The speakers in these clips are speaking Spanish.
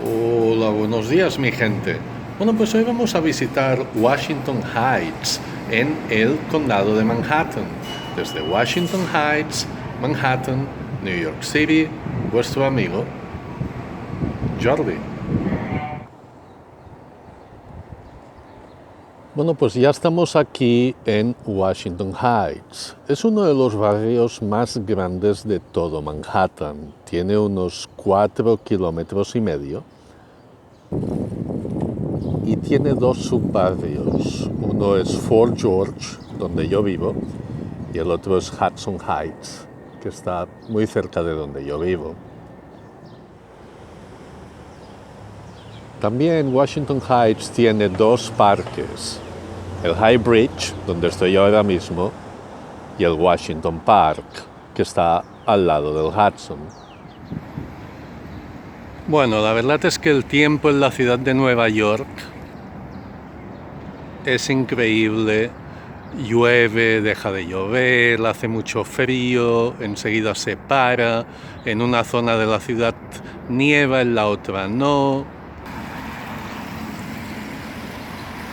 Hola, buenos días, mi gente. Bueno, pues hoy vamos a visitar Washington Heights en el condado de Manhattan. Desde Washington Heights, Manhattan, New York City, vuestro amigo Jordi. Bueno, pues ya estamos aquí en Washington Heights. Es uno de los barrios más grandes de todo Manhattan. Tiene unos 4,5 kilómetros y tiene dos subbarrios. Uno es Fort George, donde yo vivo, y el otro es Hudson Heights, que está muy cerca de donde yo vivo. También Washington Heights tiene dos parques, el High Bridge, donde estoy ahora mismo, y el Washington Park, que está al lado del Hudson. Bueno, la verdad es que el tiempo en la ciudad de Nueva York es increíble. Llueve, deja de llover, hace mucho frío, enseguida se para, en una zona de la ciudad nieva, en la otra no.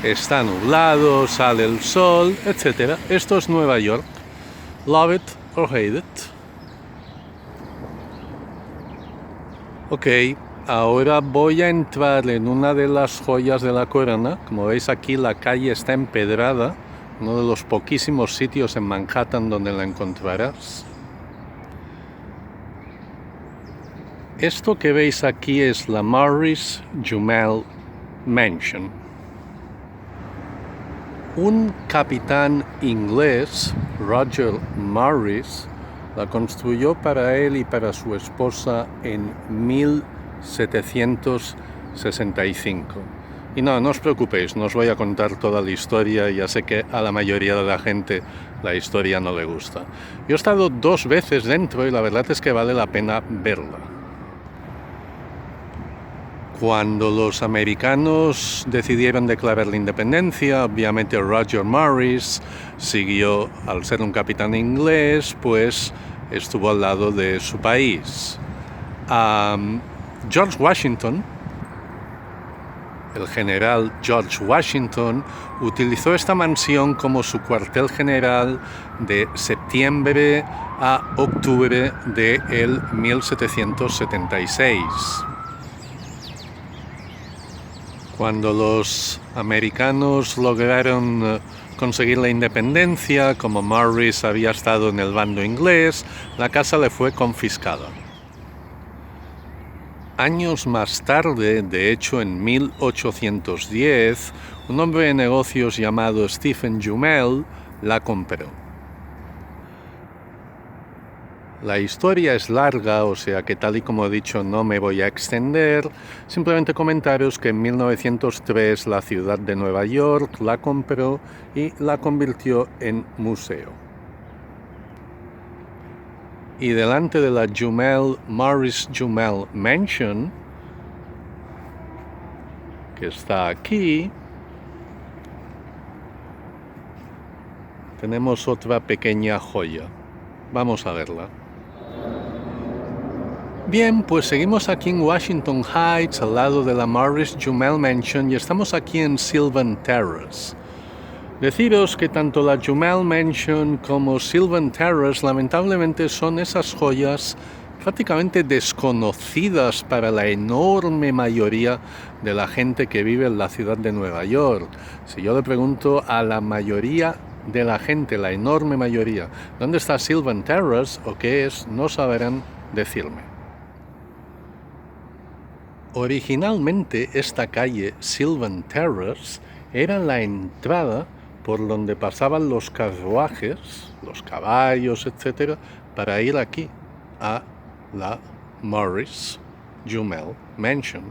Está nublado, sale el sol, etc. Esto es Nueva York. Love it or hate it. Ok, ahora voy a entrar en una de las joyas de la corona. Como veis aquí la calle está empedrada, uno de los poquísimos sitios en Manhattan donde la encontrarás. Esto que veis aquí es la Morris Jumel Mansion. Un capitán inglés, Roger Morris, la construyó para él y para su esposa en 1765. Y no os preocupéis, no os voy a contar toda la historia, ya sé que a la mayoría de la gente la historia no le gusta. Yo he estado 2 veces dentro y la verdad es que vale la pena verla. Cuando los americanos decidieron declarar la independencia, obviamente Roger Morris siguió, al ser un capitán inglés, pues estuvo al lado de su país. George Washington, el general George Washington, utilizó esta mansión como su cuartel general de septiembre a octubre de 1776. Cuando los americanos lograron conseguir la independencia, como Morris había estado en el bando inglés, la casa le fue confiscada. Años más tarde, de hecho en 1810, un hombre de negocios llamado Stephen Jumel la compró. La historia es larga, o sea que tal y como he dicho no me voy a extender, simplemente comentaros que en 1903 la ciudad de Nueva York la compró y la convirtió en museo. Y delante de la Morris Jumel Mansion, que está aquí, tenemos otra pequeña joya. Vamos a verla. Bien, pues seguimos aquí en Washington Heights, al lado de la Morris Jumel Mansion, y estamos aquí en Sylvan Terrace. Deciros que tanto la Jumel Mansion como Sylvan Terrace lamentablemente son esas joyas prácticamente desconocidas para la enorme mayoría de la gente que vive en la ciudad de Nueva York. Si yo le pregunto a la mayoría de la gente, la enorme mayoría, ¿dónde está Sylvan Terrace o qué es?, no sabrán decirme. Originalmente esta calle, Sylvan Terrace, era la entrada por donde pasaban los carruajes, los caballos, etc., para ir aquí, a la Morris Jumel Mansion.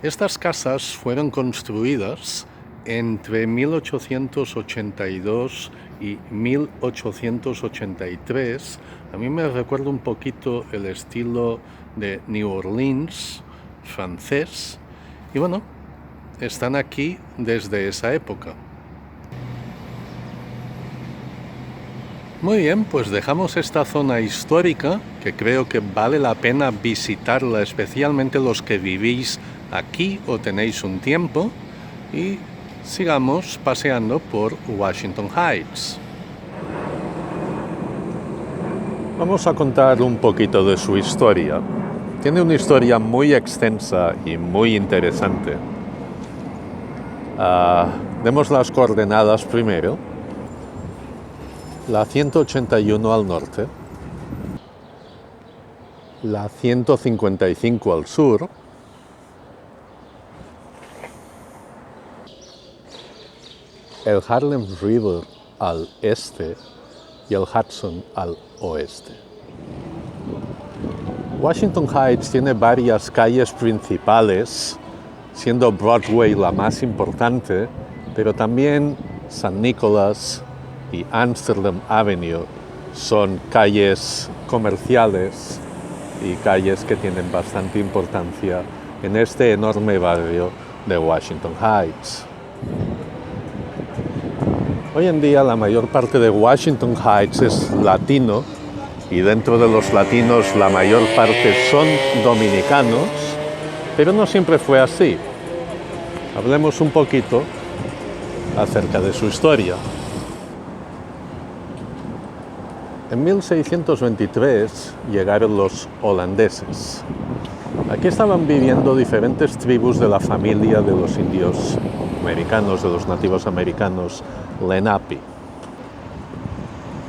Estas casas fueron construidas entre 1882 y 1883. A mí me recuerda un poquito el estilo de New Orleans francés, y bueno, están aquí desde esa época. Muy bien, pues dejamos esta zona histórica que creo que vale la pena visitarla, especialmente los que vivís aquí o tenéis un tiempo, y sigamos paseando por Washington Heights. Vamos a contar un poquito de su historia. Tiene una historia muy extensa y muy interesante. Demos las coordenadas primero. La 181 al norte, la 155 al sur, el Harlem River al este y el Hudson al oeste. Washington Heights tiene varias calles principales, siendo Broadway la más importante, pero también San Nicolás y Amsterdam Avenue son calles comerciales y calles que tienen bastante importancia en este enorme barrio de Washington Heights. Hoy en día la mayor parte de Washington Heights es latino y dentro de los latinos la mayor parte son dominicanos, pero no siempre fue así. Hablemos un poquito acerca de su historia. En 1623 llegaron los holandeses. Aquí estaban viviendo diferentes tribus de la familia de los indios americanos, de los nativos americanos Lenape.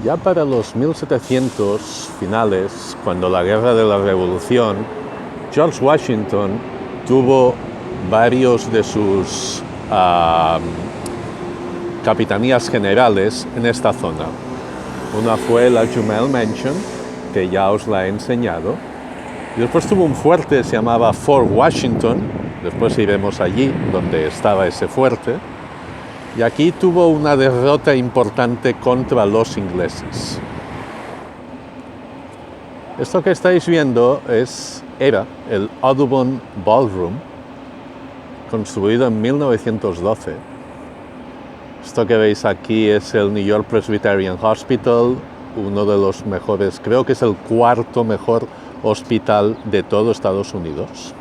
Ya para los 1700 finales, cuando la Guerra de la Revolución, George Washington tuvo varios de sus capitanías generales en esta zona. Una fue la Jumel Mansion, que ya os la he enseñado. Y después tuvo un fuerte, se llamaba Fort Washington. Después iremos allí, donde estaba ese fuerte. Y aquí tuvo una derrota importante contra los ingleses. Esto que estáis viendo era el Audubon Ballroom, construido en 1912. Esto que veis aquí es el New York Presbyterian Hospital, uno de los mejores, creo que es el cuarto mejor hospital de todo Estados Unidos.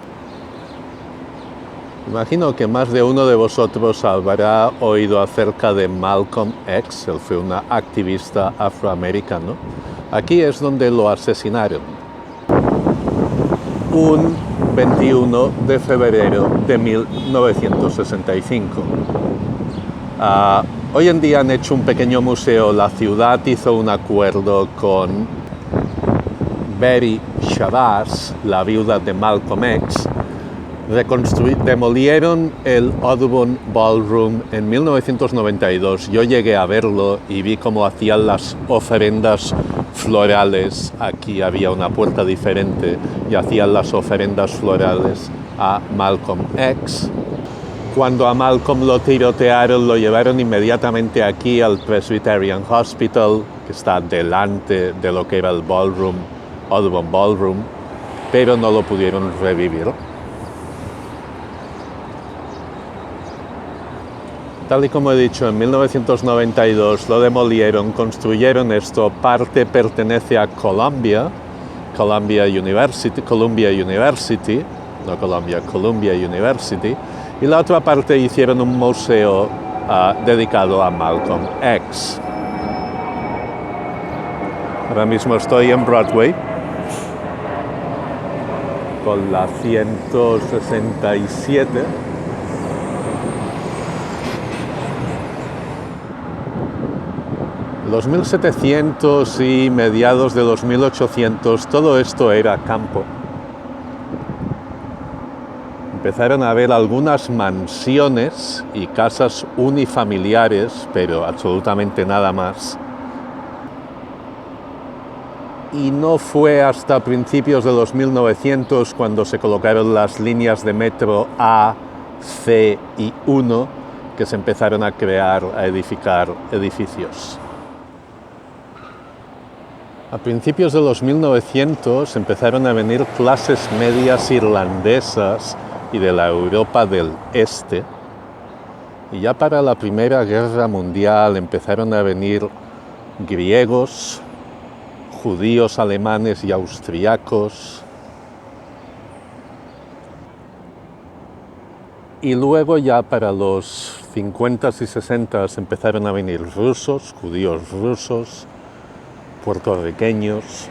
Imagino que más de uno de vosotros habrá oído acerca de Malcolm X, él fue un activista afroamericano. Aquí es donde lo asesinaron, un 21 de febrero de 1965. Hoy en día han hecho un pequeño museo. La ciudad hizo un acuerdo con Betty Shabazz, la viuda de Malcolm X. Demolieron el Audubon Ballroom en 1992. Yo llegué a verlo y vi cómo hacían las ofrendas florales. Aquí había una puerta diferente y hacían las ofrendas florales a Malcolm X. Cuando a Malcolm lo tirotearon, lo llevaron inmediatamente aquí al Presbyterian Hospital, que está delante de lo que era el Ballroom, Audubon Ballroom, pero no lo pudieron revivir. Tal y como he dicho, en 1992 lo demolieron, construyeron esto, parte pertenece a Columbia University, y la otra parte hicieron un museo dedicado a Malcolm X. Ahora mismo estoy en Broadway, con la 167. Los 1700 y mediados de los 1800, todo esto era campo. Empezaron a haber algunas mansiones y casas unifamiliares, pero absolutamente nada más. Y no fue hasta principios de los 1900 cuando se colocaron las líneas de metro A, C y 1 que se empezaron a edificar edificios. A principios de los 1900 empezaron a venir clases medias irlandesas y de la Europa del Este. Y ya para la Primera Guerra Mundial empezaron a venir griegos, judíos, alemanes y austriacos. Y luego ya para los 50s y 60s empezaron a venir rusos, judíos rusos, puertorriqueños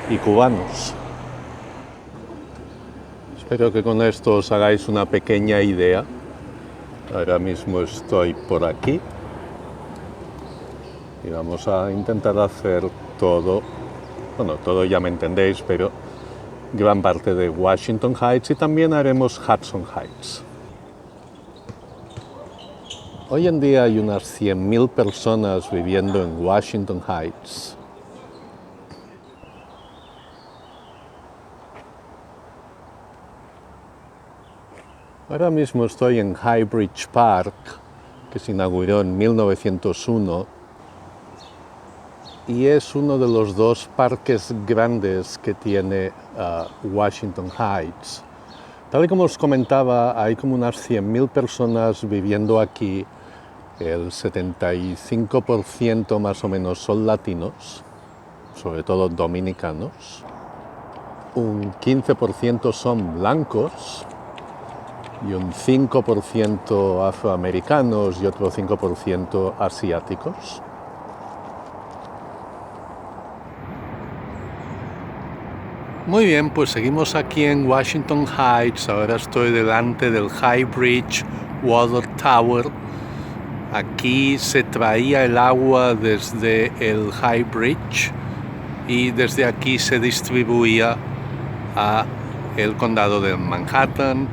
y cubanos. Espero que con esto os hagáis una pequeña idea. Ahora mismo estoy por aquí y vamos a intentar hacer todo, bueno, todo ya me entendéis, pero gran parte de Washington Heights y también haremos Hudson Heights. Hoy en día hay unas 100.000 personas viviendo en Washington Heights. Ahora mismo estoy en High Bridge Park, que se inauguró en 1901 y es uno de los dos parques grandes que tiene Washington Heights. Tal y como os comentaba, hay como unas 100.000 personas viviendo aquí. El 75% más o menos son latinos, sobre todo dominicanos. Un 15% son blancos y un 5% afroamericanos y otro 5% asiáticos. Muy bien, pues seguimos aquí en Washington Heights. Ahora estoy delante del High Bridge Water Tower. Aquí se traía el agua desde el High Bridge y desde aquí se distribuía a el condado de Manhattan.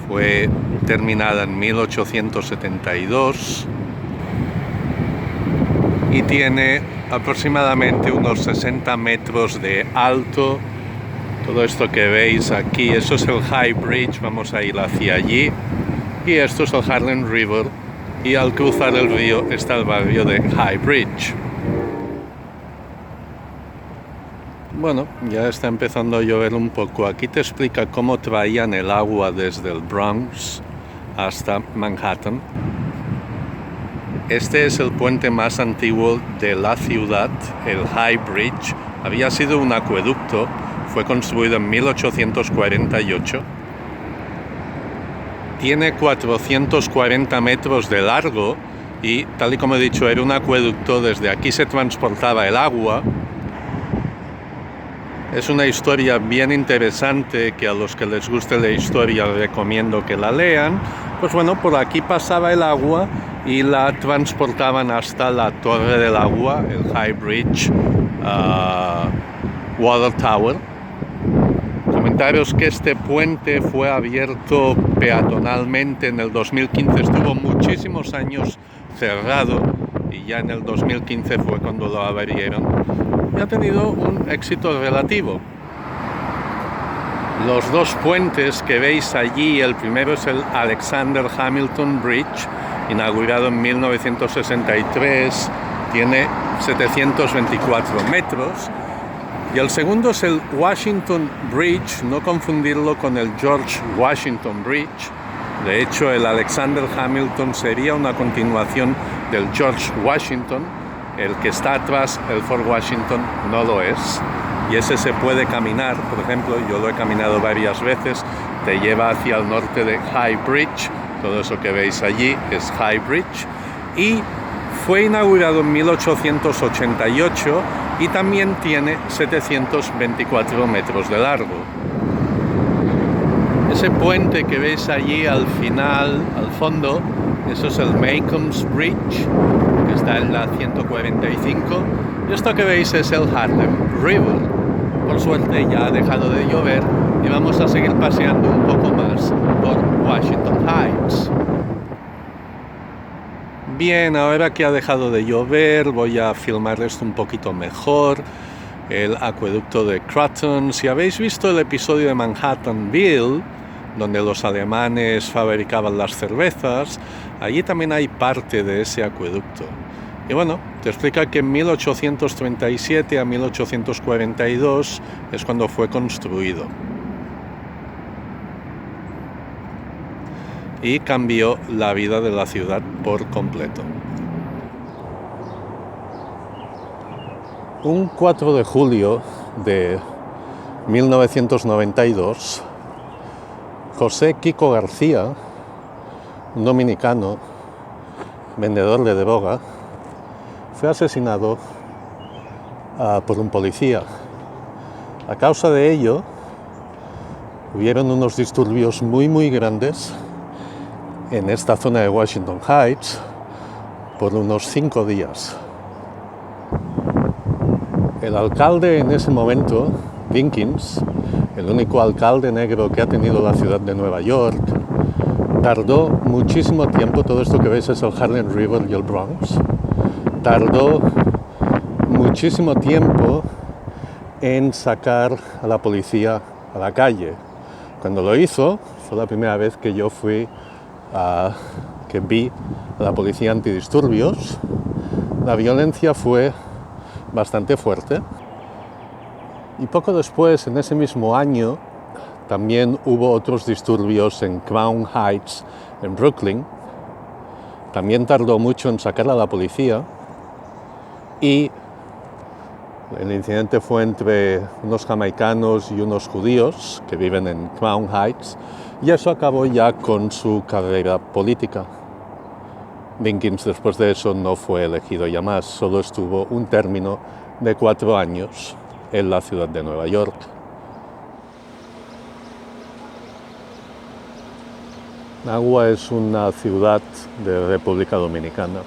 Fue terminada en 1872 y tiene aproximadamente unos 60 metros de alto. Todo esto que veis aquí, eso es el High Bridge, vamos a ir hacia allí. Y esto es el Harlem River y al cruzar el río está el barrio de High Bridge. Bueno, ya está empezando a llover un poco. Aquí te explica cómo traían el agua desde el Bronx hasta Manhattan. Este es el puente más antiguo de la ciudad, el High Bridge. Había sido un acueducto, fue construido en 1848. Tiene 440 metros de largo y, tal y como he dicho, era un acueducto. Desde aquí se transportaba el agua. Es una historia bien interesante que a los que les guste la historia recomiendo que la lean. Pues bueno, por aquí pasaba el agua y la transportaban hasta la Torre del Agua, el High Bridge Water Tower. Comentaros que este puente fue abierto peatonalmente en el 2015, estuvo muchísimos años cerrado y ya en el 2015 fue cuando lo abrieron y ha tenido un éxito relativo. Los dos puentes que veis allí, el primero es el Alexander Hamilton Bridge, inaugurado en 1963, tiene 724 metros. Y el segundo es el Washington Bridge, no confundirlo con el George Washington Bridge. De hecho, el Alexander Hamilton sería una continuación del George Washington. El que está atrás, el Fort Washington, no lo es. Y ese se puede caminar, por ejemplo, yo lo he caminado varias veces, te lleva hacia el norte de High Bridge. Todo eso que veis allí es High Bridge. Y fue inaugurado en 1888 y también tiene 724 metros de largo. Ese puente que veis allí al final, al fondo, eso es el Maycomb's Bridge, que está en la 145. Y esto que veis es el Harlem River. Por suerte ya ha dejado de llover y vamos a seguir paseando un poco más por Washington Heights. Bien, ahora que ha dejado de llover voy a filmar esto un poquito mejor, el acueducto de Croton. Si habéis visto el episodio de Manhattanville, donde los alemanes fabricaban las cervezas, allí también hay parte de ese acueducto. Y bueno, te explica que en 1837 a 1842 es cuando fue construido. Y cambió la vida de la ciudad por completo. Un 4 de julio de 1992, José Kiko García, un dominicano, vendedor de droga, fue asesinado por un policía. A causa de ello, hubieron unos disturbios muy grandes en esta zona de Washington Heights por unos 5 días. El alcalde en ese momento, Dinkins, el único alcalde negro que ha tenido la ciudad de Nueva York, tardó muchísimo tiempo. Todo esto que veis es el Harlem River y el Bronx. Tardó muchísimo tiempo en sacar a la policía a la calle. Cuando lo hizo, fue la primera vez que yo vi a la policía antidisturbios. La violencia fue bastante fuerte. Y poco después, en ese mismo año, también hubo otros disturbios en Crown Heights, en Brooklyn. También tardó mucho en sacar a la policía. Y el incidente fue entre unos jamaicanos y unos judíos que viven en Crown Heights. Y eso acabó ya con su carrera política. Dinkins después de eso no fue elegido ya más, solo estuvo un término de 4 años en la ciudad de Nueva York. Nagua es una ciudad de República Dominicana.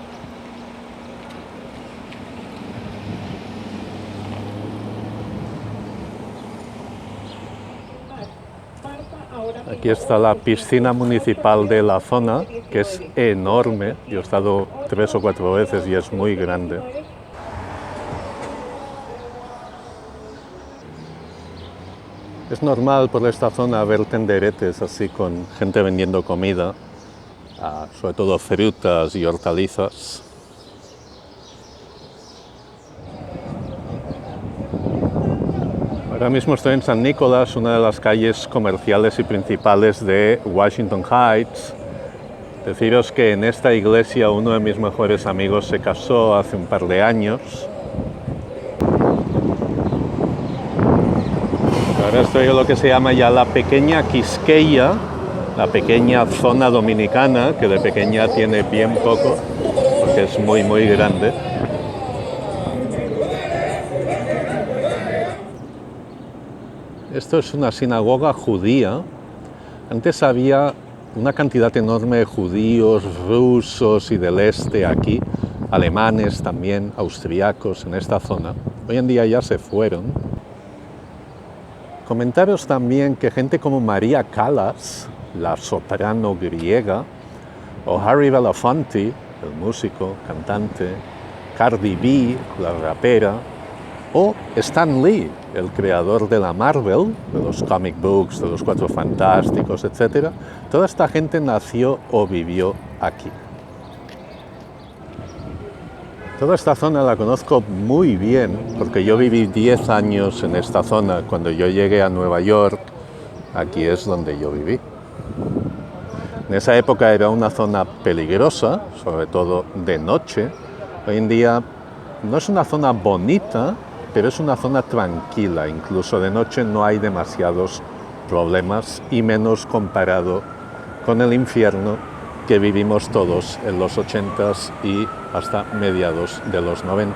Aquí está la piscina municipal de la zona, que es enorme. Yo he estado 3 o 4 veces y es muy grande. Es normal por esta zona ver tenderetes así con gente vendiendo comida, sobre todo frutas y hortalizas. Ahora mismo estoy en San Nicolás, una de las calles comerciales y principales de Washington Heights. Deciros que en esta iglesia uno de mis mejores amigos se casó hace un par de años. Ahora estoy en lo que se llama ya la pequeña Quisqueya, la pequeña zona dominicana, que de pequeña tiene bien poco, porque es muy grande. Esto es una sinagoga judía. Antes había una cantidad enorme de judíos, rusos y del este aquí, alemanes también, austriacos en esta zona. Hoy en día ya se fueron. Comentaros también que gente como María Callas, la soprano griega, o Harry Belafonte, el músico, cantante, Cardi B, la rapera, o Stan Lee, el creador de la Marvel, de los comic books, de los Cuatro Fantásticos, etc. Toda esta gente nació o vivió aquí. Toda esta zona la conozco muy bien, porque yo viví 10 años en esta zona. Cuando yo llegué a Nueva York, aquí es donde yo viví. En esa época era una zona peligrosa, sobre todo de noche. Hoy en día no es una zona bonita, pero es una zona tranquila. Incluso de noche no hay demasiados problemas, y menos comparado con el infierno que vivimos todos en los 80s y hasta mediados de los 90s.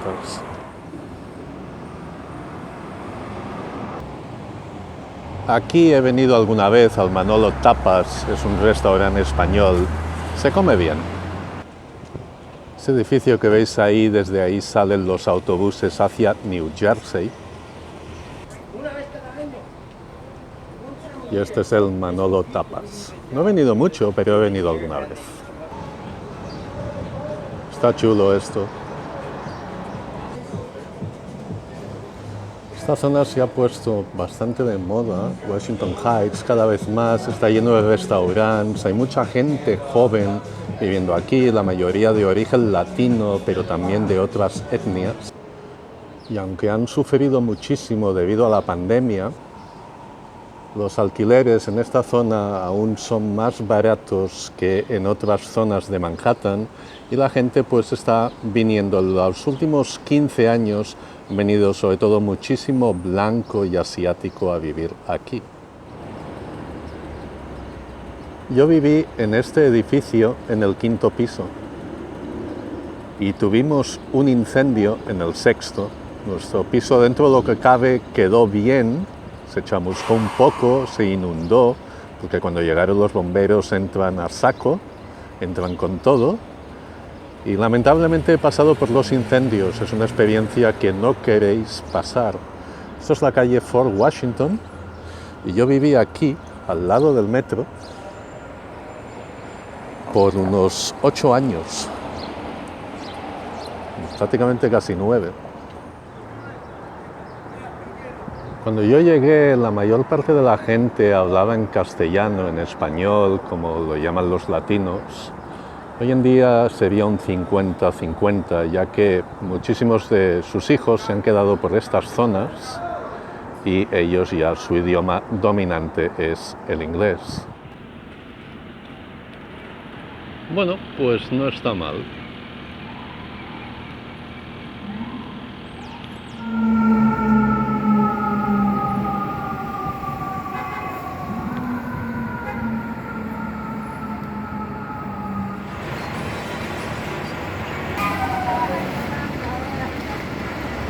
Aquí he venido alguna vez al Manolo Tapas, es un restaurante español, se come bien. Ese edificio que veis ahí, desde ahí salen los autobuses hacia New Jersey. Y este es el Manolo Tapas. No he venido mucho, pero he venido alguna vez. Está chulo esto. Esta zona se ha puesto bastante de moda. Washington Heights cada vez más está lleno de restaurantes. Hay mucha gente joven viviendo aquí, la mayoría de origen latino, pero también de otras etnias. Y aunque han sufrido muchísimo debido a la pandemia, los alquileres en esta zona aún son más baratos que en otras zonas de Manhattan, y la gente pues está viniendo. En los últimos 15 años venido sobre todo muchísimo blanco y asiático a vivir aquí. Yo viví en este edificio en el 5º piso y tuvimos un incendio en el 6º. Nuestro piso, dentro de lo que cabe, quedó bien, se chamuscó un poco, se inundó, porque cuando llegaron los bomberos entran a saco, entran con todo. Y lamentablemente he pasado por los incendios, es una experiencia que no queréis pasar. Esto es la calle Fort Washington y yo viví aquí, al lado del metro, por unos 8 años, prácticamente casi 9. Cuando yo llegué, la mayor parte de la gente hablaba en castellano, en español, como lo llaman los latinos. Hoy en día sería un 50-50, ya que muchísimos de sus hijos se han quedado por estas zonas y ellos ya su idioma dominante es el inglés. Bueno, pues no está mal.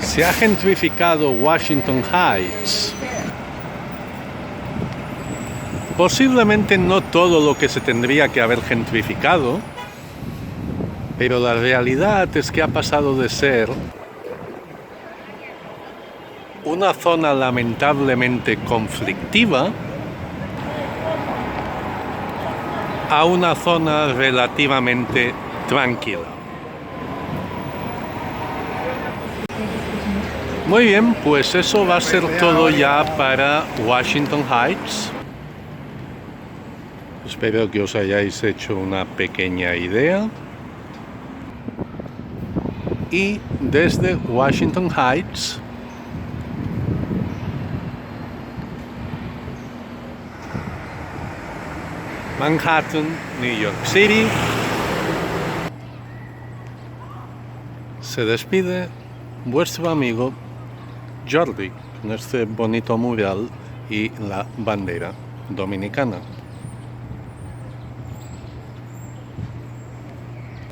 Se ha gentrificado Washington Heights. Posiblemente no todo lo que se tendría que haber gentrificado, pero la realidad es que ha pasado de ser una zona lamentablemente conflictiva a una zona relativamente tranquila. Muy bien, pues eso va a ser todo ya para Washington Heights. Espero que os hayáis hecho una pequeña idea. Y desde Washington Heights Manhattan, New York City, se despide vuestro amigo Jordi con este bonito mural y la bandera dominicana.